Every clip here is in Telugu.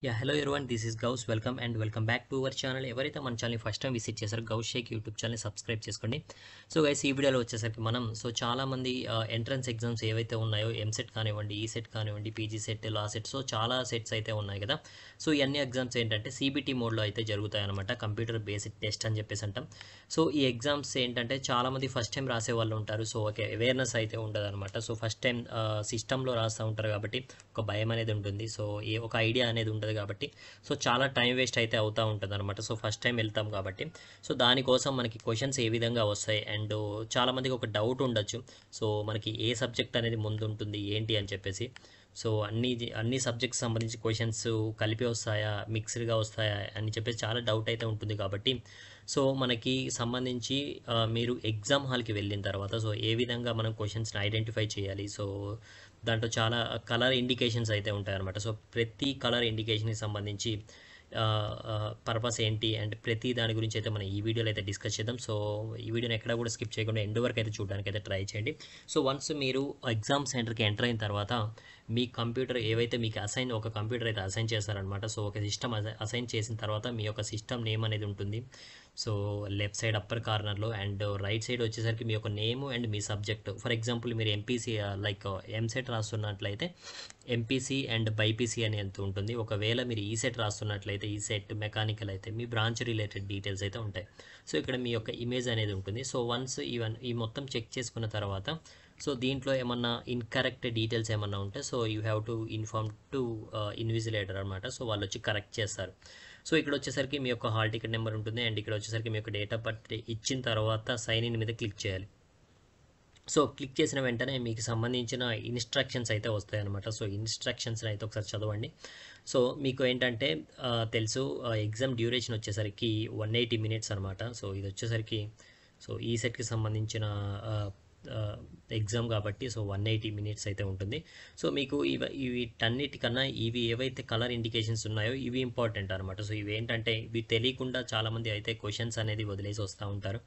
Hello everyone, this is Gauss. Welcome back to our channel. ఎవరైతే మన ఛానల్ని ఫస్ట్ టైం విజిట్ చేశారో గౌస్ షేక్ యూట్యూబ్ ఛానల్ని సబ్స్క్రైబ్ చేసుకోండి. సో గైస్, ఈ వీడియోలో వచ్చేసరికి మనం చాలామంది ఎంట్రన్స్ ఎగ్జామ్స్ ఏవైతే ఉన్నాయో ఎంసెట్ కానివ్వండి, ఈసెట్ కానివ్వండి, PG set, law set, so చాలా సెట్స్ అయితే ఉన్నాయి కదా. సో ఇవన్నీ ఎగ్జామ్స్ ఏంటంటే సిబిటి మోడ్లో అయితే జరుగుతాయి అనమాట. కంప్యూటర్ బేస్డ్ టెస్ట్ అని చెప్పేసి అంటాం. సో ఈ ఎగ్జామ్స్ ఏంటంటే చాలామంది ఫస్ట్ టైం రాసే వాళ్ళు ఉంటారు. సో అవేర్నెస్ అయితే ఉండదు అనమాట. సో ఫస్ట్ టైం సిస్టంలో రాస్తూ ఉంటారు కాబట్టి ఒక భయం అనేది ఉంటుంది. సో ఒక ఐడియా అనేది ఉంటుంది కాబట్టి సో చాలా టైం వేస్ట్ అయితే అవుతూ ఉంటుంది అనమాట. సో ఫస్ట్ టైం వెళ్తాం కాబట్టి సో దానికోసం మనకి క్వశ్చన్స్ ఏ విధంగా వస్తాయి అండ్ చాలామందికి ఒక డౌట్ ఉండొచ్చు. సో మనకి ఏ సబ్జెక్ట్ అనేది ముందు ఉంటుంది ఏంటి అని చెప్పేసి. సో అన్ని సబ్జెక్ట్స్ సంబంధించి క్వశ్చన్స్ కలిపి వస్తాయా, మిక్స్డ్గా వస్తాయా అని చెప్పేసి చాలా డౌట్ అయితే ఉంటుంది కాబట్టి సో మనకి సంబంధించి మీరు ఎగ్జామ్ హాల్కి వెళ్ళిన తర్వాత సో ఏ విధంగా మనం క్వశ్చన్స్ని ఐడెంటిఫై చేయాలి. సో దాంట్లో చాలా కలర్ ఇండికేషన్స్ అయితే ఉంటాయన్నమాట. సో ప్రతి కలర్ ఇండికేషన్కి సంబంధించి పర్పస్ ఏంటి అండ్ ప్రతి దాని గురించి అయితే మనం ఈ వీడియోలో అయితే డిస్కస్ చేద్దాం. సో ఈ వీడియోని ఎక్కడ కూడా స్కిప్ చేయకుండా ఎండ్ వరకు అయితే చూడడానికి అయితే ట్రై చేయండి. సో వన్స్ మీరు ఎగ్జామ్ సెంటర్కి ఎంటర్ అయిన తర్వాత మీ కంప్యూటర్ ఏవైతే మీకు ఒక కంప్యూటర్ అయితే అసైన్ చేస్తారనమాట. సో ఒక సిస్టమ్ అసైన్ చేసిన తర్వాత మీ యొక్క సిస్టమ్ నేమ్ అనేది ఉంటుంది. సో లెఫ్ట్ సైడ్ అప్పర్ కార్నర్లో అండ్ రైట్ సైడ్ వచ్చేసరికి మీ యొక్క నేమ్ అండ్ మీ సబ్జెక్ట్. ఫర్ ఎగ్జాంపుల్ మీరు ఎంపీసీ లైక్ ఎంసెట్ రాస్తున్నట్లయితే ఎంపీసీ అండ్ బైపీసీ అని ఎంత ఉంటుంది. ఒకవేళ మీరు ఈసెట్ రాస్తున్నట్లయితే ఈసెట్, మెకానికల్ అయితే మీ బ్రాంచ్ రిలేటెడ్ డీటెయిల్స్ అయితే ఉంటాయి. సో ఇక్కడ మీ యొక్క ఇమేజ్ అనేది ఉంటుంది. సో వన్స్ ఈ మొత్తం చెక్ చేసుకున్న తర్వాత సో దీంట్లో ఏమన్నా ఇన్కరెక్ట్ డీటెయిల్స్ ఏమన్నా ఉంటే so you have to inform to invigilator అనమాట. సో వాళ్ళు వచ్చి కరెక్ట్ చేస్తారు. సో ఇక్కడ వచ్చేసరికి మీ యొక్క హాల్ టికెట్ నెంబర్ ఉంటుంది అండ్ ఇక్కడ వచ్చేసరికి మీ యొక్క డేట్ ఆఫ్ బర్త్ ఇచ్చిన తర్వాత సైన్ ఇన్ మీద క్లిక్ చేయాలి. సో క్లిక్ చేసిన వెంటనే మీకు సంబంధించిన ఇన్స్ట్రక్షన్స్ అయితే వస్తాయి అనమాట. సో ఇన్స్ట్రక్షన్స్ అయితే ఒకసారి చదవండి. సో మీకు ఏంటంటే తెలుసు ఎగ్జామ్ డ్యూరేషన్ వచ్చేసరికి 180 minutes అనమాట. సో ఇది వచ్చేసరికి సో ఈ సెట్కి సంబంధించిన ఎగ్జామ్ కాబట్టి సో 180 minutes అయితే ఉంటుంది. సో మీకు వీటన్నిటికన్నా ఇవి ఏవైతే కలర్ ఇండికేషన్స్ ఉన్నాయో ఇవి ఇంపార్టెంట్ అనమాట. సో ఇవి ఏంటంటే ఇవి తెలియకుండా చాలామంది అయితే క్వశ్చన్స్ అనేది వదిలేసి వస్తూ ఉంటారు.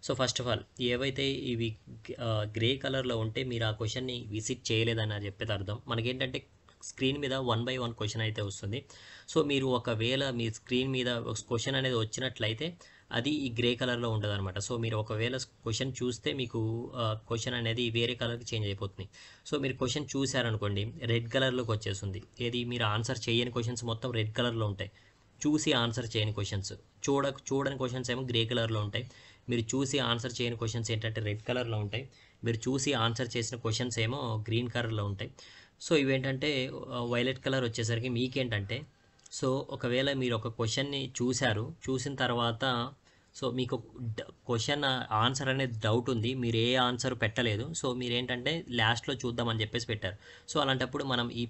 సో ఫస్ట్ ఆఫ్ ఆల్ ఏవైతే ఇవి గ్రే కలర్లో ఉంటే మీరు ఆ క్వశ్చన్ని విజిట్ చేయలేదని చెప్పేది అర్థం. మనకేంటంటే స్క్రీన్ మీద 1 by 1 క్వశ్చన్ అయితే వస్తుంది. సో మీరు ఒకవేళ మీ స్క్రీన్ మీద క్వశ్చన్ అనేది వచ్చినట్లయితే అది ఈ గ్రే కలర్లో ఉంటుంది అనమాట. సో మీరు ఒకవేళ క్వశ్చన్ చూస్తే మీకు క్వశ్చన్ అనేది వేరే కలర్కి చేంజ్ అయిపోతుంది. సో మీరు క్వశ్చన్ చూసారనుకోండి రెడ్ కలర్లోకి వచ్చేస్తుంది. ఏది మీరు ఆన్సర్ చేయని క్వశ్చన్స్ మొత్తం రెడ్ కలర్లో ఉంటాయి. చూసి ఆన్సర్ చేయని క్వశ్చన్స్, చూడని క్వశ్చన్స్ ఏమో గ్రే కలర్లో ఉంటాయి. మీరు చూసి ఆన్సర్ చేయని క్వశ్చన్స్ ఏంటంటే రెడ్ కలర్లో ఉంటాయి. మీరు చూసి ఆన్సర్ చేసిన క్వశ్చన్స్ ఏమో గ్రీన్ కలర్లో ఉంటాయి. సో ఇవేంటంటే వైలెట్ కలర్ వచ్చేసరికి మీకేంటంటే సో ఒకవేళ మీరు ఒక క్వశ్చన్ని చూసిన తర్వాత సో మీకు క్వశ్చన్ ఆన్సర్ అనేది డౌట్ ఉంది, మీరు ఏ ఆన్సర్ పెట్టలేదు. సో మీరేంటంటే లాస్ట్లో చూద్దామని చెప్పేసి పెట్టారు. సో అలాంటప్పుడు మనం ఈ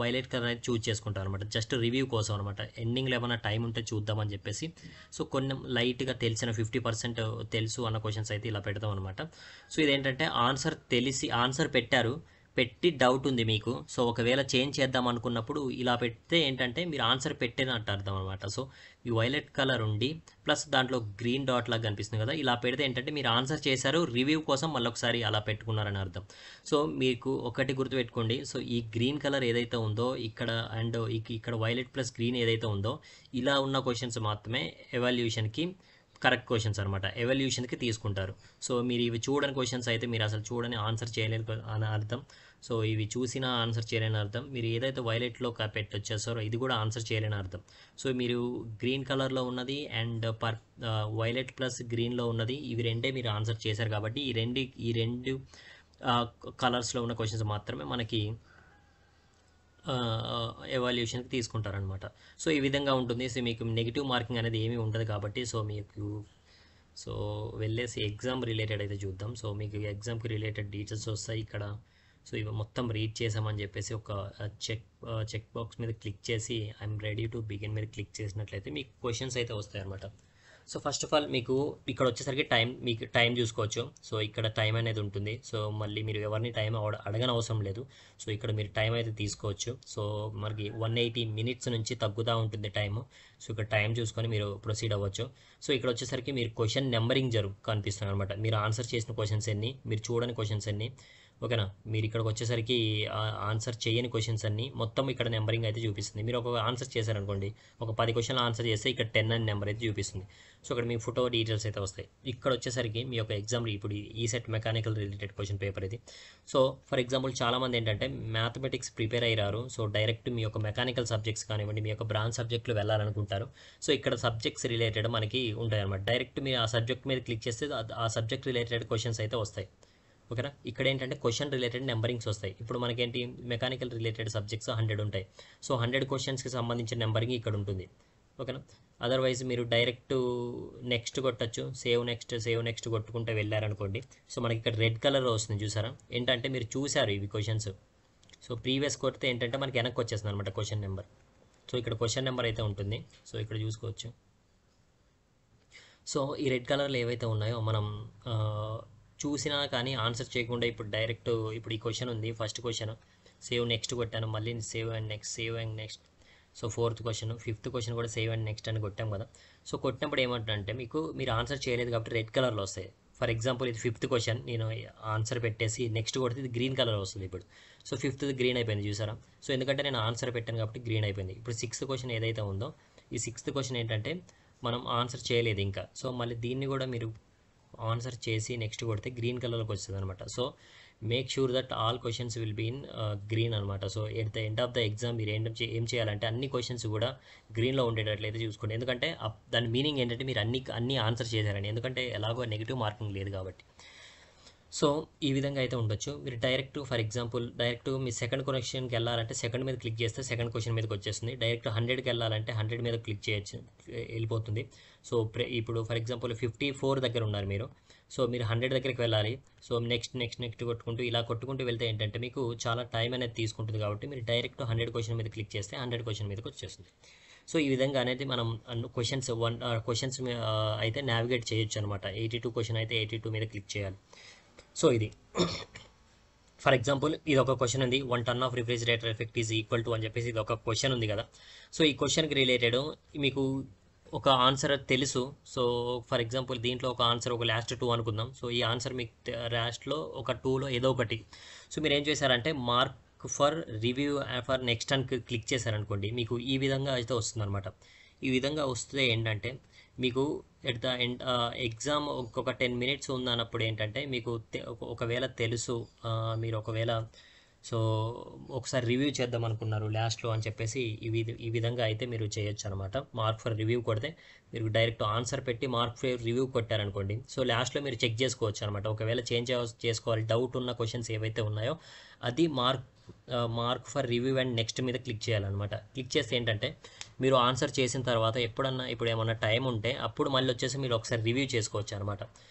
వైలెట్ కలర్ అనేది చూజ్ చేసుకుంటాం అనమాట. జస్ట్ రివ్యూ కోసం అనమాట. ఎండింగ్లో ఏమైనా టైం ఉంటే చూద్దామని చెప్పేసి సో కొన్ని లైట్గా తెలిసిన 50% తెలుసు అన్న క్వశ్చన్స్ అయితే ఇలా పెడతాం అనమాట. సో ఇదేంటంటే ఆన్సర్ పెట్టి డౌట్ ఉంది మీకు. సో ఒకవేళ చేంజ్ చేద్దాం అనుకున్నప్పుడు ఇలా పెడితే ఏంటంటే మీరు ఆన్సర్ పెట్టేనట్టు అర్థం అనమాట. సో ఈ వైలెట్ కలర్ ఉండి ప్లస్ దాంట్లో గ్రీన్ డాట్ లాగా కనిపిస్తుంది కదా, ఇలా పెడితే ఏంటంటే మీరు ఆన్సర్ చేశారు, రివ్యూ కోసం మళ్ళొకసారి అలా పెట్టుకున్నారని అర్థం. సో మీకు ఒకటి గుర్తుపెట్టుకోండి. సో ఈ గ్రీన్ కలర్ ఏదైతే ఉందో ఇక్కడ అండ్ ఇక్కడ వైలెట్ ప్లస్ గ్రీన్ ఏదైతే ఉందో ఇలా ఉన్న క్వశ్చన్స్ మాత్రమే ఎవాల్యూషన్కి కరెక్ట్ క్వశ్చన్స్ అనమాట. ఎవల్యూషన్కి తీసుకుంటారు. సో మీరు ఇవి చూడని క్వశ్చన్స్ అయితే మీరు అసలు చూడని ఆన్సర్ చేయలేని అని అర్థం. సో ఇవి చూసిన ఆన్సర్ చేయలేని అర్థం. మీరు ఏదైతే వైలెట్లో పెట్టొచ్చేస్తారో ఇది కూడా ఆన్సర్ చేయలేని అర్థం. సో మీరు గ్రీన్ కలర్లో ఉన్నది అండ్ వైలెట్ ప్లస్ గ్రీన్లో ఉన్నది ఇవి రెండే మీరు ఆన్సర్ చేశారు కాబట్టి ఈ రెండు కలర్స్లో ఉన్న క్వశ్చన్స్ మాత్రమే మనకి ఎవాల్యూషన్కి తీసుకుంటారనమాట. సో ఈ విధంగా ఉంటుంది. సో మీకు నెగిటివ్ మార్కింగ్ అనేది ఏమీ ఉండదు కాబట్టి సో మీకు సో వెళ్ళేసి ఎగ్జామ్ రిలేటెడ్ అయితే చూద్దాం. సో మీకు ఎగ్జామ్కి రిలేటెడ్ డీటెయిల్స్ వస్తాయి ఇక్కడ. సో ఇవి మొత్తం రీడ్ చేసామని చెప్పేసి ఒక చెక్ బాక్స్ మీద క్లిక్ చేసి ఐఎమ్ రెడీ టు బిగిన్ మీద క్లిక్ చేసినట్లయితే మీకు క్వశ్చన్స్ అయితే వస్తాయి అనమాట. సో ఫస్ట్ ఆఫ్ ఆల్ మీకు ఇక్కడ వచ్చేసరికి మీకు టైం చూసుకోవచ్చు. సో ఇక్కడ టైం అనేది ఉంటుంది. సో మళ్ళీ మీరు ఎవరిని టైం అడగని అవసరం లేదు. సో ఇక్కడ మీరు టైం అయితే తీసుకోవచ్చు. సో మనకి 180 minutes నుంచి తగ్గుతూ ఉంటుంది టైము. సో ఇక్కడ టైం చూసుకొని మీరు ప్రొసీడ్ అవ్వచ్చు. సో ఇక్కడ వచ్చేసరికి మీరు క్వశ్చన్ నెంబరింగ్ కనిపిస్తుంది అనమాట. మీరు ఆన్సర్ చేసిన క్వశ్చన్స్ ఎన్ని, మీరు చూడని క్వశ్చన్స్ ఎన్ని, ఓకేనా. మీరు ఇక్కడికి వచ్చేసరికి ఆన్సర్ చేయని క్వశ్చన్స్ అన్నీ మొత్తం ఇక్కడ నెంబరింగ్ అయితే చూపిస్తుంది. మీరు ఒక ఆన్సర్ చేశారనుకోండి, ఒక 10 క్వశ్చన్లు ఆన్సర్ చేస్తే ఇక్కడ 10 అని నెంబర్ అయితే చూపిస్తుంది. సో ఇక్కడ మీ ఫోటో డీటెయిల్స్ అయితే వస్తాయి. ఇక్కడ వచ్చేసరికి మీ యొక్క ఎగ్జామ్ ఇప్పుడు ఈ set mechanical related question paper ఇది. సో ఫర్ ఎగ్జాంపుల్ చాలామంది ఏంటంటే మ్యాథమెటిక్స్ ప్రిపేర్ అయ్యారు. సో డైరెక్ట్ మీ యొక్క మెకానికల్ సబ్జెక్ట్స్ కానివ్వండి, మీ యొక్క బ్రాంచ్ సబ్జెక్టులు వెళ్ళాలనుకుంటారు. సో ఇక్కడ సబ్జెక్ట్స్ రిలేటెడ్ మనకి ఉంటాయి అనమాట. డైరెక్ట్ మీరు ఆ సబ్జెక్ట్ మీద క్లిక్ చేస్తే ఆ సబ్జెక్ట్ రిలేటెడ్ క్వశ్చన్స్ అయితే వస్తాయి. ఓకేనా. ఇక్కడ ఏంటంటే క్వశ్చన్ రిలేటెడ్ నెంబరింగ్స్ వస్తాయి. ఇప్పుడు మనకేంటి మెకానికల్ రిలేటెడ్ సబ్జెక్ట్స్ 100 ఉంటాయి. సో 100 క్వశ్చన్స్కి సంబంధించిన నెంబరింగ్ ఇక్కడ ఉంటుంది. ఓకేనా. అదర్వైజ్ మీరు డైరెక్ట్ నెక్స్ట్ కొట్టచ్చు, సేవ్ నెక్స్ట్ కొట్టుకుంటే వెళ్ళారనుకోండి. సో మనకి ఇక్కడ రెడ్ కలర్లో వస్తుంది చూసారా, ఏంటంటే మీరు చూసారు ఇవి క్వశ్చన్స్. సో ప్రీవియస్ కొడితే ఏంటంటే మనకి వెనక్కి వచ్చేస్తుంది అనమాట క్వశ్చన్ నెంబర్. సో ఇక్కడ క్వశ్చన్ నెంబర్ అయితే ఉంటుంది. సో ఇక్కడ చూసుకోవచ్చు. సో ఈ రెడ్ కలర్లో ఏవైతే ఉన్నాయో మనం చూసినా కానీ ఆన్సర్ చేయకుండా ఇప్పుడు డైరెక్ట్ ఇప్పుడు ఈ క్వశ్చన్ ఉంది, ఫస్ట్ క్వశ్చన్ సేవ్ నెక్స్ట్ కొట్టాను, మళ్ళీ save and next. So fourth question, fifth question కూడా సేవ్ అండ్ నెక్స్ట్ అని కొట్టాం కదా. సో కొట్టినప్పుడు ఏమంటుందంటే మీరు ఆన్సర్ చేయలేదు కాబట్టి రెడ్ కలర్లో వస్తాయి. ఫర్ ఎగ్జాంపుల్ ఇది ఫిఫ్త్ క్వశ్చన్, నేను ఆన్సర్ పెట్టేసి నెక్స్ట్ కొడితే ఇది గ్రీన్ కలర్ వస్తుంది. ఇప్పుడు సో ఫిఫ్త్ గ్రీన్ అయిపోయింది చూసారా. సో ఎందుకంటే నేను ఆన్సర్ పెట్టాను కాబట్టి గ్రీన్ అయిపోయింది. ఇప్పుడు సిక్స్త్ క్వశ్చన్ ఏదైతే ఉందో ఈ సిక్స్త్ క్వశ్చన్ ఏంటంటే మనం ఆన్సర్ చేయలేదు ఇంకా. సో మళ్ళీ దీన్ని కూడా మీరు ఆన్సర్ చేసి నెక్స్ట్ కొడితే గ్రీన్ కలర్లోకి వస్తుంది అనమాట. So make sure that all questions will be in green అనమాట. So at the end of the exam మీరు ఏం చేయాలంటే అన్ని క్వశ్చన్స్ కూడా గ్రీన్లో ఉండేటట్లయితే చూసుకోండి. ఎందుకంటే దాని మీనింగ్ ఏంటంటే మీరు అన్ని ఆన్సర్ చేశారని, ఎందుకంటే ఎలాగో నెగిటివ్ మార్కింగ్ లేదు కాబట్టి. సో ఈ విధంగా అయితే ఉండొచ్చు. మీరు direct for example direct me second క్వశ్చన్కి వెళ్ళాలంటే సెకండ్ మీద క్లిక్ చేస్తే సెకండ్ క్వశ్చన్ మీదకి వచ్చేస్తుంది. డైరెక్ట్ 100కి వెళ్ళాలంటే 100 మీద క్లిక్ చేయొచ్చు, వెళ్ళిపోతుంది. సో ఇప్పుడు ఫర్ ఎగ్జాంపుల్ 54 దగ్గర ఉన్నారు మీరు. సో మీరు 100 దగ్గరికి వెళ్ళాలి. సో నెక్స్ట్ కొట్టుకుంటూ ఇలా కొట్టుకుంటూ వెళ్తే ఏంటంటే మీకు చాలా టైం అనేది తీసుకుంటుంది. కాబట్టి మీరు డైరెక్ట్ 100 క్వశ్చన్ మీద క్లిక్ చేస్తే 100 క్వశ్చన్ మీదకి వచ్చేస్తుంది. సో ఈ విధంగా అనేది మనం క్వశ్చన్స్ అయితే నావిగేట్ చేయొచ్చు అనమాట. 82 క్వశ్చన్ అయితే 82 మీద క్లిక్ చేయాలి. సో ఇది ఫర్ ఎగ్జాంపుల్ ఇది ఒక క్వశ్చన్ ఉంది, 1 ton of refrigerator effect is equal to అని చెప్పేసి ఇది ఒక క్వశ్చన్ ఉంది కదా. సో ఈ క్వశ్చన్కి రిలేటెడ్ మీకు ఒక ఆన్సర్ తెలుసు. సో ఫర్ ఎగ్జాంపుల్ దీంట్లో ఒక ఆన్సర్ ఒక లాస్ట్ 2 అనుకుందాం. సో ఈ ఆన్సర్ మీకు లాస్ట్లో ఒక 2లో ఏదో ఒకటి. సో మీరు ఏం చేశారంటే mark for review for next అని క్లిక్ చేశారనుకోండి, మీకు ఈ విధంగా అయితే వస్తుంది అనమాట. ఈ విధంగా వస్తే ఏంటంటే మీకు ఎట్ ద ఎండ్ ఎగ్జామ్ ఒక 10 minutes ఉందన్నప్పుడు ఏంటంటే మీకు ఒకవేళ తెలుసు మీరు ఒకవేళ సో ఒకసారి రివ్యూ చేద్దాం అనుకున్నారు లాస్ట్లో అని చెప్పేసి ఈ విధంగా అయితే మీరు చేయొచ్చు అనమాట. మార్క్ ఫర్ రివ్యూ కొడితే మీరు డైరెక్ట్ ఆన్సర్ పెట్టి మార్క్ ఫర్ రివ్యూ కొట్టారనుకోండి. సో లాస్ట్లో మీరు చెక్ చేసుకోవచ్చు అనమాట. ఒకవేళ చేంజ్ చేసుకోవాలి డౌట్ ఉన్న క్వశ్చన్స్ ఏవైతే ఉన్నాయో అది mark for review and next మీద క్లిక్ చేయాలన్నమాట. క్లిక్ చేస్తే ఏంటంటే మీరు ఆన్సర్ చేసిన తర్వాత ఇప్పుడు ఏమన్నా టైం ఉంటే అప్పుడు మళ్ళీ వచ్చేసి మీరు ఒకసారి రివ్యూ చేసుకోవచ్చు అనమాట.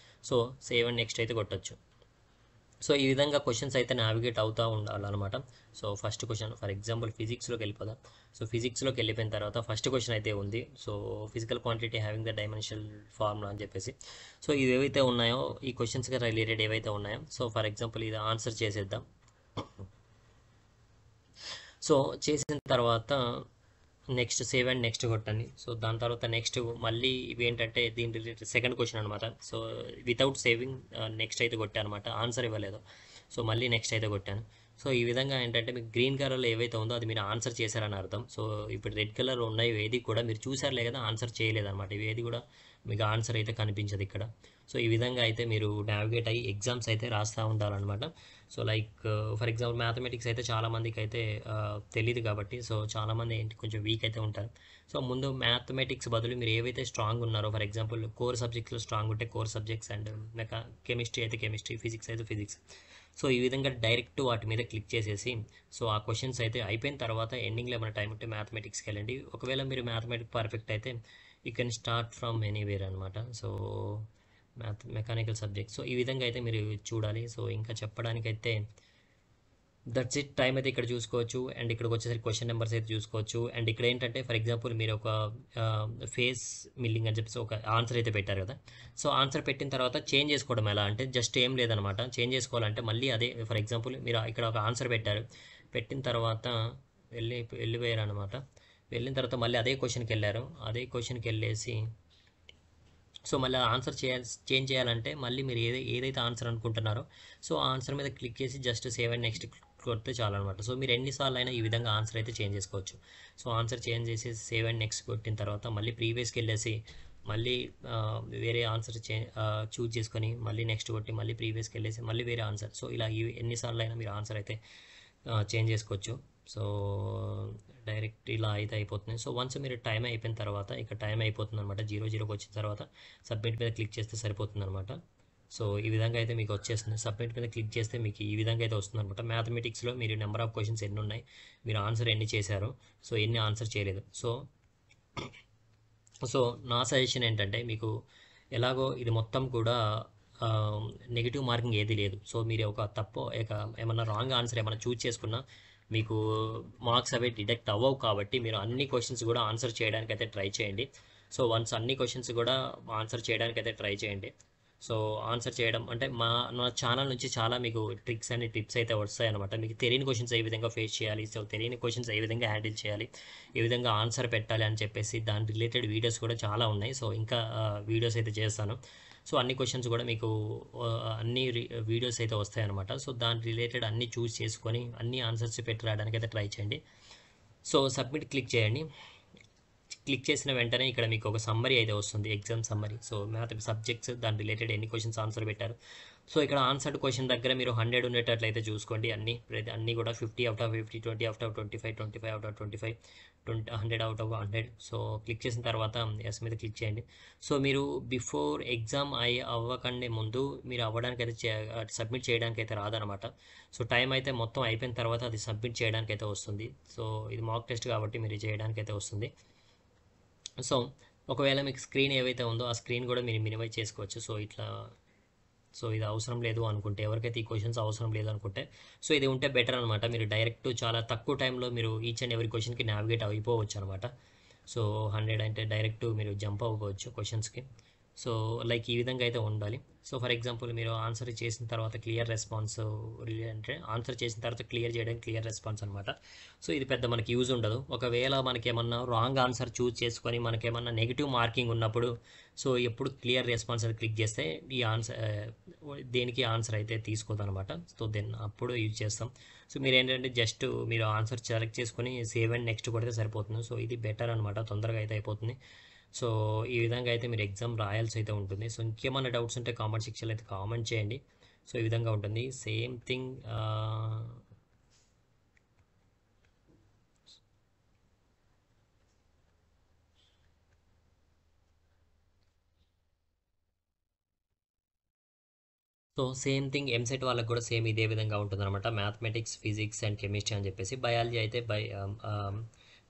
సో సేవ్ అండ్ నెక్స్ట్ అయితే కొట్టచ్చు. సో ఈ విధంగా క్వశ్చన్స్ అయితే నావిగేట్ అవుతూ ఉండాలన్నమాట. So first question for example ఫిజిక్స్లోకి వెళ్ళిపోదాం. సో ఫిజిక్స్లోకి వెళ్ళిపోయిన తర్వాత ఫస్ట్ క్వశ్చన్ అయితే ఉంది. So physical quantity having the dimensional formula అని చెప్పేసి. సో ఇవి ఏవైతే ఉన్నాయో ఈ క్వశ్చన్స్కి రిలేటెడ్ ఏవైతే ఉన్నాయో సో ఫర్ ఎగ్జాంపుల్ ఇది ఆన్సర్ చేసేద్దాం. సో చేసిన తర్వాత నెక్స్ట్ సేవ్ అండ్ నెక్స్ట్ కొట్టండి. సో దాని తర్వాత నెక్స్ట్ మళ్ళీ ఇవి ఏంటంటే దీని రిలేటెడ్ సెకండ్ క్వశ్చన్ అనమాట. సో వితౌట్ సేవింగ్ నెక్స్ట్ అయితే కొట్టాను అనమాట, ఆన్సర్ ఇవ్వలేదు. సో మళ్ళీ నెక్స్ట్ అయితే కొట్టాను. సో ఈ విధంగా ఏంటంటే మీకు గ్రీన్ కలర్లో ఏవైతే ఉందో అది మీరు ఆన్సర్ చేశారని అర్థం. సో ఇప్పుడు రెడ్ కలర్ ఉన్నాయి ఏది కూడా మీరు చూసారులే కదా, ఆన్సర్ చేయలేదన్నమాట. ఇవి ఏది కూడా మీకు ఆన్సర్ అయితే కనిపించదు ఇక్కడ. సో ఈ విధంగా అయితే మీరు నావిగేట్ అయ్యి ఎగ్జామ్స్ అయితే రాస్తూ ఉండాలన్నమాట. So like for example mathematics అయితే చాలామందికి అయితే తెలియదు కాబట్టి సో చాలామంది ఏంటి కొంచెం వీక్ అయితే ఉంటారు. సో ముందు మ్యాథమెటిక్స్ బదులు మీరు ఏవైతే స్ట్రాంగ్ ఉన్నారో ఫర్ ఎగ్జాంపుల్ కోర్ సబ్జెక్ట్స్లో స్ట్రాంగ్ ఉంటే కోర్ సబ్జెక్ట్స్ అండ్ కెమిస్ట్రీ అయితే కెమిస్ట్రీ, ఫిజిక్స్ అయితే ఫిజిక్స్. సో ఈ విధంగా డైరెక్ట్ వాటి మీద క్లిక్ చేసేసి సో ఆ క్వశ్చన్స్ అయితే అయిపోయిన తర్వాత ఎండింగ్లో ఏమైనా టైం ఉంటే మ్యాథమెటిక్స్కి వెళ్ళండి. ఒకవేళ మీరు మ్యాథమెటిక్స్ పర్ఫెక్ట్ అయితే you can start from anywhere అనమాట. So mechanical subject. సో ఈ విధంగా అయితే మీరు చూడాలి. సో ఇంకా చెప్పడానికైతే దట్స్ ఇట్. టైం అయితే ఇక్కడ చూసుకోవచ్చు అండ్ ఇక్కడికి వచ్చేసరికి క్వశ్చన్ నెంబర్స్ అయితే చూసుకోవచ్చు. అండ్ ఇక్కడ ఏంటంటే ఫర్ ఎగ్జాంపుల్ మీరు ఒక ఫేస్ మిల్లింగ్ అని చెప్పేసి ఒక ఆన్సర్ అయితే పెట్టారు కదా. సో ఆన్సర్ పెట్టిన తర్వాత చేంజ్ చేసుకోవడం ఎలా అంటే జస్ట్ ఏం లేదనమాట. చేంజ్ చేసుకోవాలంటే మళ్ళీ అదే ఫర్ ఎగ్జాంపుల్ మీరు ఇక్కడ ఒక ఆన్సర్ పెట్టిన తర్వాత వెళ్ళిపోయారు అనమాట. వెళ్ళిన తర్వాత మళ్ళీ అదే క్వశ్చన్కి వెళ్ళారు. అదే క్వశ్చన్కి వెళ్ళేసి సో మళ్ళీ ఆన్సర్ చేంజ్ చేయాలంటే మళ్ళీ మీరు ఏదైతే ఆన్సర్ అనుకుంటున్నారో సో ఆ ఆన్సర్ మీద క్లిక్ చేసి జస్ట్ సేవ్ అండ్ నెక్స్ట్ కొడితే చాలన్నమాట. సో మీరు ఎన్నిసార్లు అయినా ఈ విధంగా ఆన్సర్ అయితే చేంజ్ చేసుకోవచ్చు. సో ఆన్సర్ చేంజ్ చేసి సేవ్ అండ్ నెక్స్ట్ కొట్టిన తర్వాత మళ్ళీ ప్రీవియస్కి వెళ్ళేసి మళ్ళీ వేరే ఆన్సర్ చూజ్ చేసుకొని మళ్ళీ నెక్స్ట్ కొట్టి మళ్ళీ ప్రీవియస్కి వెళ్ళేసి మళ్ళీ వేరే ఆన్సర్. సో ఇలా ఎన్నిసార్లు అయినా మీరు ఆన్సర్ అయితే చేంజ్ చేసుకోవచ్చు. సో డైరెక్ట్ ఇలా అయితే అయిపోతుంది. సో వన్స్ మీరు టైం అయిపోయిన తర్వాత ఇక్కడ టైం అయిపోతుంది అనమాట. 00కి వచ్చిన తర్వాత సబ్మిట్ మీద క్లిక్ చేస్తే సరిపోతుంది అనమాట. సో ఈ విధంగా అయితే మీకు వచ్చేస్తుంది. సబ్మిట్ మీద క్లిక్ చేస్తే మీకు ఈ విధంగా అయితే వస్తుంది అనమాట. మ్యాథమెటిక్స్లో మీరు నెంబర్ ఆఫ్ క్వశ్చన్స్ ఎన్ని ఉన్నాయి, మీరు ఆన్సర్ ఎన్ని చేశారు, సో ఎన్ని ఆన్సర్ చేయలేదు. సో నా సజెషన్ ఏంటంటే మీకు ఎలాగో ఇది మొత్తం కూడా నెగిటివ్ మార్కింగ్ ఏది లేదు. సో మీరు ఒక తప్పు ఏమన్నా రాంగ్ ఆన్సర్ ఏమైనా చూజ్ చేసుకున్నా మీకు మార్క్స్ అవి డిడక్ట్ అవ్వవు. కాబట్టి మీరు అన్ని క్వశ్చన్స్ కూడా ఆన్సర్ చేయడానికి అయితే ట్రై చేయండి. సో వన్స్ అన్ని క్వశ్చన్స్ కూడా ఆన్సర్ చేయడానికి అయితే ట్రై చేయండి. సో ఆన్సర్ చేయడం అంటే నా ఛానల్ నుంచి చాలా మీకు ట్రిక్స్ అండ్ టిప్స్ అయితే వస్తాయి అనమాట. మీకు తెలియని క్వశ్చన్స్ ఏ విధంగా ఫేస్ చేయాలి, సో తెలియని క్వశ్చన్స్ ఏ విధంగా హ్యాండిల్ చేయాలి, ఏ విధంగా ఆన్సర్ పెట్టాలి అని చెప్పేసి దాని రిలేటెడ్ వీడియోస్ కూడా చాలా ఉన్నాయి. సో ఇంకా వీడియోస్ అయితే చేస్తాను. సో అన్ని క్వశ్చన్స్ కూడా మీకు అన్ని వీడియోస్ అయితే వస్తాయి అనమాట. సో దాని రిలేటెడ్ అన్ని చూస్ చేసుకొని అన్ని ఆన్సర్స్ పెట్టి రావడానికి అయితే ట్రై చేయండి. సో సబ్మిట్ క్లిక్ చేయండి. క్లిక్ చేసిన వెంటనే ఇక్కడ మీకు ఒక సమ్మరీ అయితే వస్తుంది, exam summary. So math subjects దాని రిలేటెడ్ ఎన్ని క్వశ్చన్స్ ఆన్సర్ పెట్టారు. సో ఇక్కడ ఆన్సర్డ్ క్వశ్చన్ దగ్గర మీరు 100 ఉండేటట్లయితే చూసుకోండి. అన్నీ కూడా 50 out of 50, 20 out of 25, 25 out of 25, 100 out of 100. So click చేసిన తర్వాత ఎస్ మీద క్లిక్ చేయండి. సో మీరు బిఫోర్ ఎగ్జామ్ అవ్వకండి ముందు మీరు అవ్వడానికి అయితే సబ్మిట్ చేయడానికి అయితే రాదనమాట. సో టైం అయితే మొత్తం అయిపోయిన తర్వాత అది సబ్మిట్ చేయడానికి అయితే వస్తుంది. సో ఇది మాక్ టెస్ట్ కాబట్టి మీరు చేయడానికి అయితే వస్తుంది. సో ఒకవేళ మీకు స్క్రీన్ ఏవైతే ఉందో ఆ స్క్రీన్ కూడా మీరు మినిమైజ్ చేసుకోవచ్చు. సో ఇది అవసరం లేదు అనుకుంటే, ఎవరికైతే ఈ క్వశ్చన్స్ అవసరం లేదు అనుకుంటే సో ఇది ఉంటే బెటర్ అనమాట. మీరు డైరెక్ట్ చాలా తక్కువ టైంలో మీరు ఈచ్ అండ్ ఎవరి క్వశ్చన్కి నావిగేట్ అయిపోవచ్చు అనమాట. సో 100 అంటే డైరెక్ట్ మీరు జంప్ అవ్వచ్చు క్వశ్చన్స్కి. సో లైక్ ఈ విధంగా అయితే ఉండాలి. సో ఫర్ ఎగ్జాంపుల్ మీరు ఆన్సర్ చేసిన తర్వాత క్లియర్ రెస్పాన్స్ అంటే ఆన్సర్ చేసిన తర్వాత క్లియర్ చేయడానికి క్లియర్ రెస్పాన్స్ అనమాట. సో ఇది పెద్ద మనకి యూజ్ ఉండదు. ఒకవేళ మనకేమన్నా రాంగ్ ఆన్సర్ చూజ్ చేసుకొని మనకేమన్నా నెగిటివ్ మార్కింగ్ ఉన్నప్పుడు సో ఎప్పుడు క్లియర్ రెస్పాన్స్ అని క్లిక్ చేస్తే ఈ ఆన్సర్ దేనికి ఆన్సర్ అయితే తీసుకోదు అనమాట. సో అప్పుడు యూజ్ చేస్తాం. సో మీరు ఏంటంటే జస్ట్ మీరు ఆన్సర్ సెలెక్ట్ చేసుకొని సేవ్ అండ్ నెక్స్ట్ కొడితే సరిపోతుంది. సో ఇది బెటర్ అనమాట, తొందరగా అయితే అయిపోతుంది. సో ఈ విధంగా అయితే మీరు ఎగ్జామ్ రాయాల్సి అయితే ఉంటుంది. సో ఇంకేమైనా డౌట్స్ ఉంటే కామెంట్ సెక్షన్లో అయితే కామెంట్ చేయండి. సో ఈ విధంగా ఉంటుంది same thing. So same thing EAMCET వాళ్ళకి కూడా సేమ్ ఇదే విధంగా ఉంటుంది అనమాట. మ్యాథమెటిక్స్, ఫిజిక్స్ అండ్ కెమిస్ట్రీ అని చెప్పేసి, బయాలజీ అయితే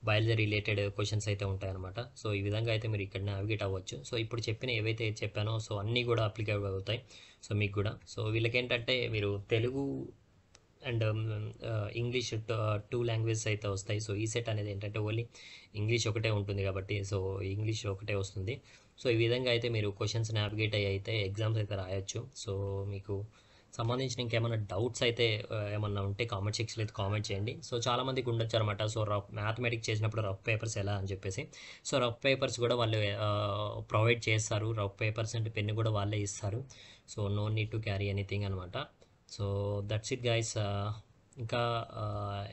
బయాలజీ రిలేటెడ్ క్వశ్చన్స్ అయితే ఉంటాయన్నమాట. సో ఈ విధంగా అయితే మీరు ఇక్కడ నావిగేట్ అవ్వచ్చు. సో ఇప్పుడు ఏవైతే చెప్పానో సో అన్నీ కూడా అప్లికేబుల్ అవుతాయి సో మీకు కూడా. సో వీళ్ళకి ఏంటంటే మీరు తెలుగు అండ్ ఇంగ్లీష్ 2 లాంగ్వేజెస్ అయితే వస్తాయి. సో ఈ సెట్ అనేది ఏంటంటే ఓన్లీ ఇంగ్లీష్ ఒకటే ఉంటుంది కాబట్టి సో ఇంగ్లీష్ ఒకటే వస్తుంది. సో ఈ విధంగా అయితే మీరు క్వశ్చన్స్ నావిగేట్ అయితే ఎగ్జామ్స్ అయితే రాయొచ్చు. సో మీకు సంబంధించిన ఇంకేమైనా డౌట్స్ అయితే ఏమన్నా ఉంటే కామెంట్ సెక్షన్లో అయితే కామెంట్ చేయండి. సో చాలామందికి ఉండొచ్చు అనమాట. సో మ్యాథమెటిక్స్ చేసినప్పుడు రఫ్ పేపర్స్ ఎలా అని చెప్పేసి. సో రఫ్ పేపర్స్ కూడా వాళ్ళు ప్రొవైడ్ చేస్తారు. రఫ్ పేపర్స్ అంటే పెన్ను కూడా వాళ్ళే ఇస్తారు. So no need to carry anything అనమాట. So that's it guys. ఇంకా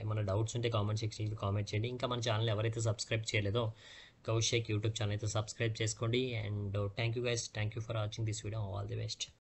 ఏమైనా డౌట్స్ ఉంటే కామెంట్ సెక్షన్లో కామెంట్ చేయండి. ఇంకా మన ఛానల్ ఎవరైతే సబ్స్క్రైబ్ చేయలేదో కౌశిక్ యూట్యూబ్ ఛానల్ అయితే సబ్స్క్రైబ్ చేసుకోండి. And thank you guys, thank you for watching this video. All the best.